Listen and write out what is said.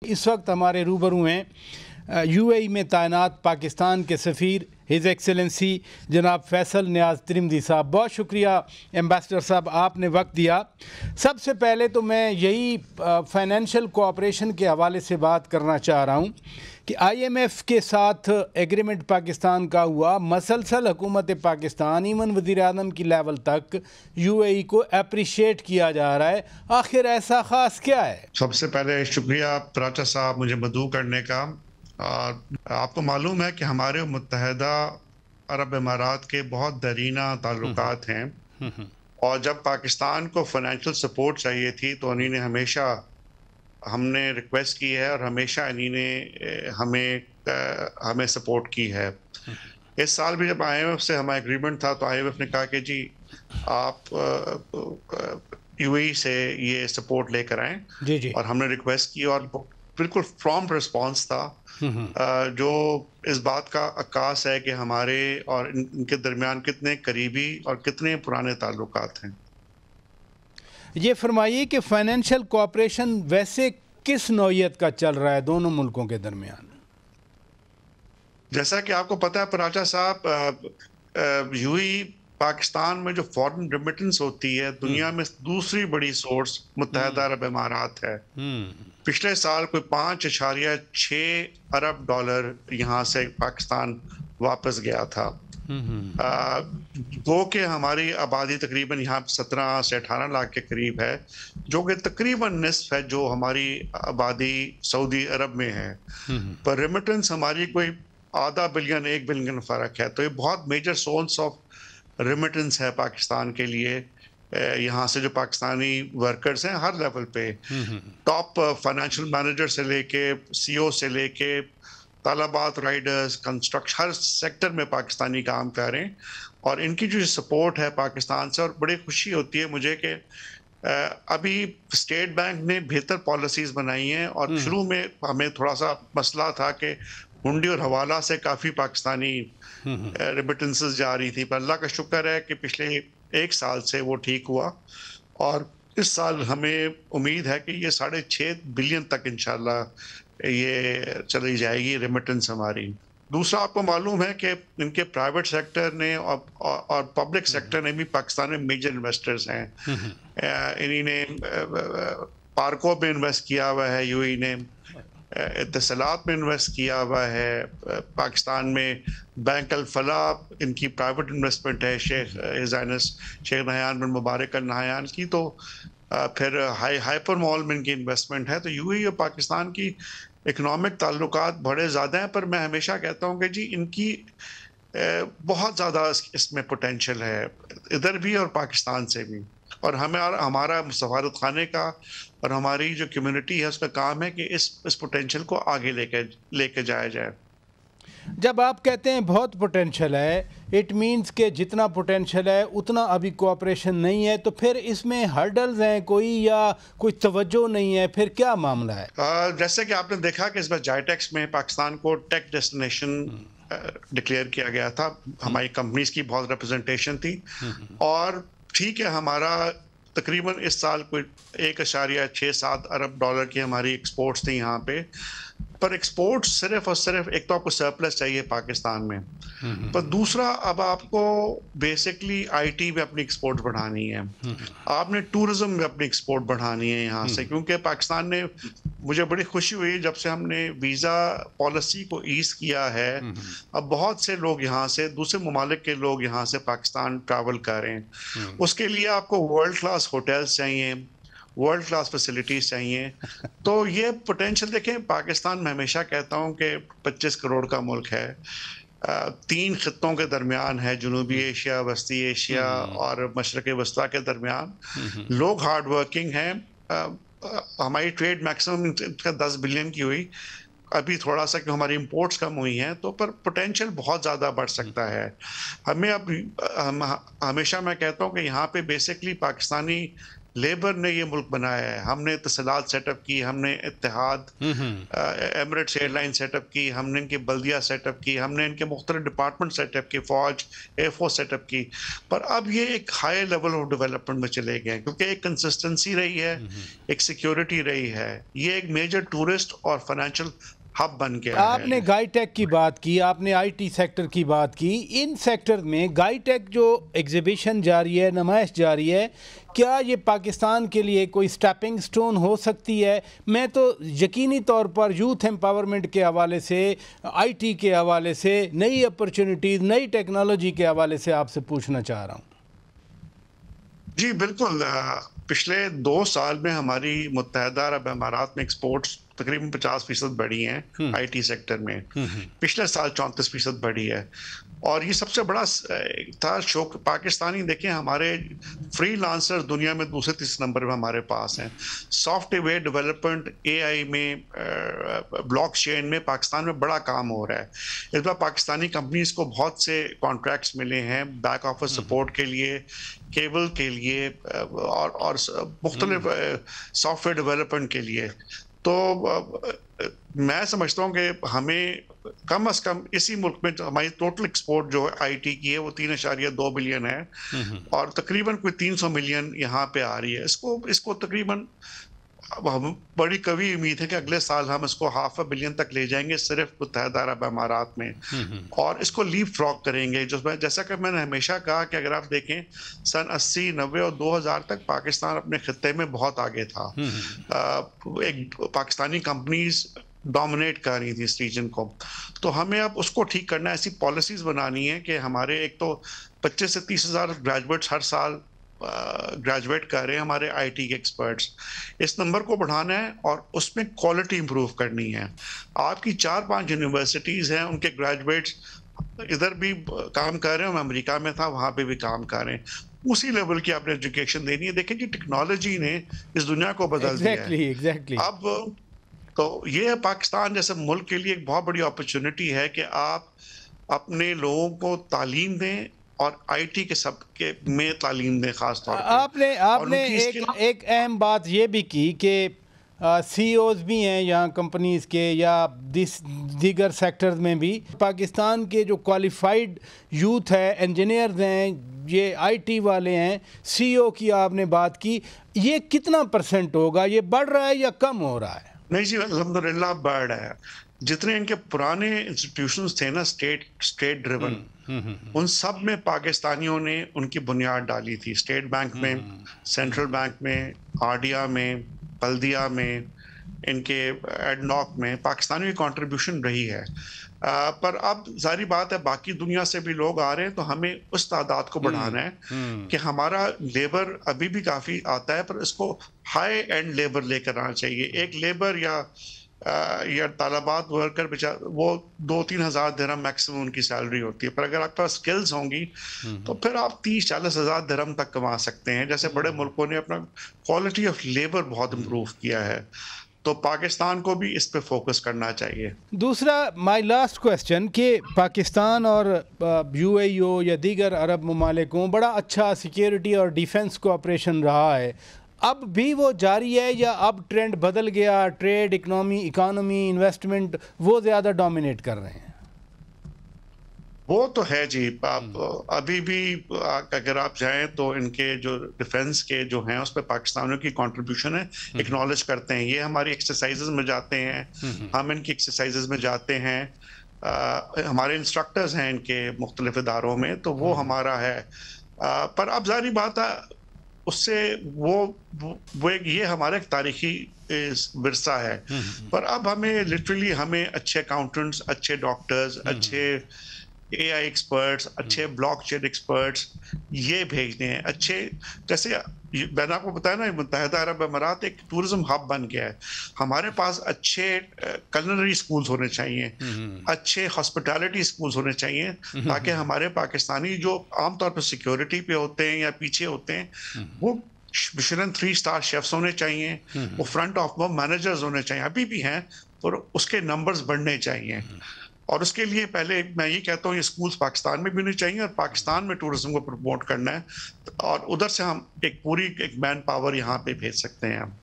اس وقت ہمارے روبرو ہیں یو اے ای میں تعینات پاکستان کے سفیر ہز ایکسلنسی جناب فیصل نیاز ترمذی صاحب. بہت شکریہ ایمبیسڈر صاحب، آپ نے وقت دیا. سب سے پہلے تو میں یہی فائنینشیل کوآپریشن کے حوالے سے بات کرنا چاہ رہا ہوں کہ آئی ایم ایف کے ساتھ ایگریمنٹ پاکستان کا ہوا، مسلسل حکومت پاکستان ایون وزیر اعظم کی لیول تک یو اے ای کو اپریشیٹ کیا جا رہا ہے. آخر ایسا خاص کیا ہے؟ سب سے پہلے شکریہ پراچا صاحب مجھے مدعو کرنے کا. آپ کو معلوم ہے کہ ہمارے متحدہ عرب امارات کے بہت دیرینہ تعلقات ہیں، اور جب پاکستان کو فائنینشیل سپورٹ چاہیے تھی تو انہی نے ہمیشہ ہم نے ریکویسٹ کی ہے اور ہمیشہ انہی نے ہمیں سپورٹ کی ہے. اس سال بھی جب آئی ایم ایف سے ہمارا ایگریمنٹ تھا تو آئی ایم ایف نے کہا کہ جی آپ یو اے ای سے یہ سپورٹ لے کر آئیں، اور ہم نے ریکویسٹ کی اور بالکل پرومپٹ رسپانس تھا، جو اس بات کا عکاس ہے کہ ہمارے اور ان کے درمیان کتنے قریبی اور کتنے پرانے تعلقات ہیں. یہ فرمائیے کہ فائنینشیل کوآپریشن ویسے کس نوعیت کا چل رہا ہے دونوں ملکوں کے درمیان؟ جیسا کہ آپ کو پتہ ہے پراچا صاحب، یو اے ای پاکستان میں جو فورن ریمیٹنس ہوتی ہے دنیا میں دوسری بڑی سورس متحدہ عرب امارات ہے. پچھلے سال کوئی 5.6 ارب ڈالر یہاں سے پاکستان واپس گیا تھا. گو کہ ہماری آبادی تقریباً یہاں 17 سے 18 لاکھ کے قریب ہے، جو کہ تقریباً نصف ہے جو ہماری آبادی سعودی عرب میں ہے، پر ریمیٹنس ہماری کوئی ½ بلین 1 بلین فرق ہے. تو یہ بہت میجر سورس آف ریمیٹنس ہے پاکستان کے لیے. یہاں سے جو پاکستانی ورکرز ہیں ہر لیول پہ، ٹاپ فائنینشیل مینیجر سے لے کے سی او سے لے کے طالبات، رائڈرز، کنسٹرکشن، ہر سیکٹر میں پاکستانی کام کر رہے ہیں. اور ان کی جو سپورٹ ہے پاکستان سے، اور بڑی خوشی ہوتی ہے مجھے کہ ابھی اسٹیٹ بینک نے بہتر پالیسیز بنائی ہیں. اور شروع میں ہمیں تھوڑا سا مسئلہ تھا کہ ہنڈی اور حوالہ سے کافی پاکستانی ریمیٹنسز جا رہی تھی، پر اللہ کا شکر ہے کہ پچھلے 1 سال سے وہ ٹھیک ہوا، اور اس سال ہمیں امید ہے کہ یہ 6.5 بلین تک انشاءاللہ یہ چلی جائے گی ریمیٹنس ہماری. دوسرا آپ کو معلوم ہے کہ ان کے پرائیویٹ سیکٹر نے اور پبلک سیکٹر نے بھی پاکستان میں میجر انویسٹرز ہیں. انہی نے پارکوں میں انویسٹ کیا ہوا ہے، یو اے نے اتصالات میں انویسٹ کیا ہوا ہے، پاکستان میں بینک الفلاح ان کی پرائیویٹ انویسٹمنٹ ہے، شیخ ہزائنس شیخ نہیان بن مبارک النہیان کی. تو پھر ہائپر مال میں ان کی انویسٹمنٹ ہے. تو یو اے اور پاکستان کی اکنامک تعلقات بڑے زیادہ ہیں، پر میں ہمیشہ کہتا ہوں کہ جی ان کی بہت زیادہ اس میں پوٹینشیل ہے، ادھر بھی اور پاکستان سے بھی. اور ہمارا سفارت خانے کا اور ہماری جو کمیونٹی ہے اس کا کام ہے کہ اس پوٹینشیل کو آگے لے کے جایا جائے. جب آپ کہتے ہیں بہت پوٹینشیل ہے، اٹ مینز کہ جتنا پوٹینشیل ہے اتنا ابھی کوآپریشن نہیں ہے، تو پھر اس میں ہرڈلز ہیں کوئی یا کوئی توجہ نہیں ہے، پھر کیا معاملہ ہے؟ جیسے کہ آپ نے دیکھا کہ اس بار جائیٹیکس میں پاکستان کو ٹیک ڈیسٹینیشن ڈکلیئر کیا گیا تھا. ہماری کمپنیز کی بہت ریپرزنٹیشن تھی، اور ٹھیک ہے ہمارا تقریباً اس سال کوئی 1.67 ارب ڈالر کی ہماری ایکسپورٹس تھیں یہاں پہ. پر ایکسپورٹ صرف اور صرف ایک تو آپ کو سرپلس چاہیے پاکستان میں، پر دوسرا اب آپ کو بیسکلی آئی ٹی میں اپنی ایکسپورٹ بڑھانی ہے، آپ نے ٹورزم میں اپنی ایکسپورٹ بڑھانی ہے یہاں سے. کیونکہ پاکستان نے، مجھے بڑی خوشی ہوئی جب سے ہم نے ویزا پالیسی کو ایز کیا ہے، اب بہت سے لوگ یہاں سے دوسرے ممالک کے لوگ یہاں سے پاکستان ٹریول کر رہے ہیں. اس کے لیے آپ کو ورلڈ کلاس ہوٹلز چاہیے، ورلڈ کلاس فیسلٹیز چاہیے. تو یہ پوٹینشیل دیکھیں، پاکستان میں ہمیشہ کہتا ہوں کہ 25 کروڑ کا ملک ہے، 3 خطوں کے درمیان ہے، جنوبی ایشیا، وسطی ایشیا اور مشرق وسطیٰ کے درمیان. لوگ ہارڈ ورکنگ ہیں. ہماری ٹریڈ میکسیمم 10 بلین کی ہوئی، ابھی تھوڑا سا کہ ہماری امپورٹس کم ہوئی ہیں، تو پر پوٹینشیل بہت زیادہ بڑھ سکتا ہے. ہمیں اب ہمیشہ میں کہتا ہوں کہ یہاں پہ بیسکلی پاکستانی لیبر نے یہ ملک بنایا ہے. ہم نے اتصالات سیٹ اپ کی, ہم نے Etihad Emirates airline set up کی, ہم نے ان کی بلدیہ سیٹ اپ کی, ہم نے ان کے مختلف ڈپارٹمنٹ سیٹ اپ کی, فوج ایئر فورس سیٹ اپ کی. پر اب یہ ایک ہائی لیول آف ڈیولپمنٹ میں چلے گئے کیونکہ ایک کنسسٹنسی رہی ہے, ایک سیکیورٹی رہی ہے, یہ ایک میجر ٹورسٹ اور فائنینشیل ہب بن گیا ہے. آپ نے گائی ٹیک کی بات کی, آپ نے آئی ٹی سیکٹر کی بات کی. ان سیکٹر میں گائی ٹیک جو ایگزیبیشن جاری ہے, نمائش جاری ہے, کیا یہ پاکستان کے لیے کوئی سٹیپنگ سٹون ہو سکتی ہے؟ میں تو یقینی طور پر یوتھ ایمپاورمنٹ کے حوالے سے, آئی ٹی کے حوالے سے, نئی اپرچونٹیز, نئی ٹیکنالوجی کے حوالے سے آپ سے پوچھنا چاہ رہا ہوں. جی بالکل. پچھلے 2 سال میں ہماری متحدہ عرب امارات میں ایکسپورٹس تقریباً 50% بڑھی ہیں آئی ٹی سیکٹر میں. پچھلے سال 34% بڑھی ہے. اور یہ سب سے بڑا تھا شوق. پاکستانی دیکھیں, ہمارے فری لانسر دنیا میں دوسرے تیسرے نمبر پہ ہمارے پاس ہیں. سافٹ ویئر ڈیولپمنٹ, اے آئی میں, بلاک چین میں پاکستان میں بڑا کام ہو رہا ہے. اس بار پاکستانی کمپنیز کو بہت سے کانٹریکٹس ملے ہیں بیک آفس سپورٹ کے لیے, کیبل کے لیے, اور مختلف سافٹ ویئر ڈیولپمنٹ کے لیے. تو میں سمجھتا ہوں کہ ہمیں کم از کم اسی ملک میں ہماری ٹوٹل ایکسپورٹ جو آئی ٹی کی ہے وہ 3.2 بلین ہے, اور تقریباً کوئی 300 ملین یہاں پہ آ رہی ہے. اس کو تقریباً بڑی قوی امید ہے کہ اگلے سال ہم اس کو 500 ملین تک لے جائیں گے صرف متحدہ عرب امارات میں, اور اس کو لیپ فراگ کریں گے. جیسا کہ میں نے ہمیشہ کہا کہ اگر آپ دیکھیں سن 80, 90 اور 2000 تک پاکستان اپنے خطے میں بہت آگے تھا. ایک پاکستانی کمپنیز ڈومینیٹ کر رہی تھی اس ریجن کو. تو ہمیں اب اس کو ٹھیک کرنا ہے, ایسی پالیسیز بنانی ہے کہ ہمارے ایک تو 25 سے 30 ہزار گریجویٹس ہر سال گریجویٹ کر رہے ہیں ہمارے آئی ٹی کے ایکسپرٹس. اس نمبر کو بڑھانا ہے اور اس میں کوالٹی امپروو کرنی ہے. آپ کی 4-5 یونیورسٹیز ہیں, ان کے گریجویٹس ادھر بھی کام کر رہے ہیں, میں امریکہ میں تھا وہاں پہ بھی کام کر رہے ہیں. اسی لیول کی آپ نے ایجوکیشن دینی ہے. دیکھیں جی, ٹیکنالوجی نے اس دنیا کو بدل دیا ہے. اب تو یہ پاکستان جیسے ملک کے لیے ایک بہت بڑی اپرچونٹی ہے کہ آپ اپنے لوگوں کو تعلیم دیں, اور آئی ٹی کے سب کے میں تعلیم دیں خاص طور پہ. آپ نے ایک اہم بات یہ بھی کی کہ سی اوز بھی ہیں یہاں کمپنیز کے یا دیگر سیکٹرز میں بھی. پاکستان کے جو کوالیفائڈ یوتھ ہے, انجینئرز ہیں, یہ آئی ٹی والے ہیں, سی او کی آپ نے بات کی, یہ کتنا % ہوگا؟ یہ بڑھ رہا ہے یا کم ہو رہا ہے؟ نہیں جی, الحمدللہ بڑھ رہا ہے. جتنے ان کے پرانے انسٹیٹیوشنز تھے نا اسٹیٹ ڈریون, ان سب میں پاکستانیوں نے ان کی بنیاد ڈالی تھی. اسٹیٹ بینک میں, سینٹرل بینک میں, آرڈیا میں, بلدیہ میں, ان کے ایڈناک میں پاکستانیوں کی کنٹریبیوشن رہی ہے. پر اب ظاہری بات ہے باقی دنیا سے بھی لوگ آ رہے ہیں, تو ہمیں اس تعداد کو بڑھانا ہے کہ ہمارا لیبر ابھی بھی کافی آتا ہے, پر اس کو ہائی اینڈ لیبر لے کر آنا چاہیے. ایک لیبر یا طالبات ورکر وہ 2-3 ہزار درہم میکسیمم ان کی سیلری ہوتی ہے. پر اگر آپ کے پاس سکلز ہوں گی تو پھر آپ 30-40 ہزار درہم تک کما سکتے ہیں. جیسے بڑے ملکوں نے اپنا کوالٹی آف لیبر بہت امپروو کیا ہے, تو پاکستان کو بھی اس پہ فوکس کرنا چاہیے. دوسرا, مائی لاسٹ کویسچن, کہ پاکستان اور یو اے ای او یا دیگر عرب ممالکوں بڑا اچھا سیکیورٹی اور ڈیفنس کوآپریشن رہا ہے, اب بھی وہ جاری ہے یا اب ٹرینڈ بدل گیا؟ ٹریڈ, اکانومی, انویسٹمنٹ وہ زیادہ ڈومینیٹ کر رہے ہیں؟ وہ تو ہے جی. ابھی بھی اگر آپ جائیں تو ان کے جو ڈیفنس کے جو ہیں اس پہ پاکستانیوں کی کنٹریبیوشن ہے, اکنالج کرتے ہیں. یہ ہماری ایکسرسائزز میں جاتے ہیں, ہم ان کی ایکسرسائزز میں جاتے ہیں, ہمارے انسٹرکٹرز ہیں ان کے مختلف اداروں میں, تو وہ ہمارا ہے. پر اب ظاہری بات ہے اس سے وہ یہ ہمارا ایک تاریخی ورثہ ہے. پر اب ہمیں لٹرلی ہمیں اچھے اکاؤنٹنٹس, اچھے ڈاکٹرز, اچھے اے آئی ایکسپرٹس, اچھے بلاک چین ایکسپرٹس یہ بھیجنے ہیں. اچھے جیسے میں نے آپ کو بتایا نا, متحدہ عرب امارات ایک ٹورزم ہب بن گیا ہے. ہمارے پاس اچھے کلنری اسکولز ہونے چاہیے, اچھے ہاسپٹیلٹی اسکولز ہونے چاہیے, تاکہ ہمارے پاکستانی جو عام طور پہ سیکیورٹی پہ ہوتے ہیں یا پیچھے ہوتے ہیں وہ مشلن 3 اسٹار شیفز ہونے چاہیے, وہ فرنٹ آف مینیجرز ہونے چاہیے. ابھی بھی ہیں, اور اس کے نمبرز بڑھنے چاہیے. اور اس کے لیے پہلے میں یہ کہتا ہوں یہ اسکولس پاکستان میں بھی ہونے چاہیے اور پاکستان میں ٹورزم کو پروموٹ کرنا ہے اور ادھر سے ہم ایک پوری مین پاور یہاں پہ بھیج سکتے ہیں ہم.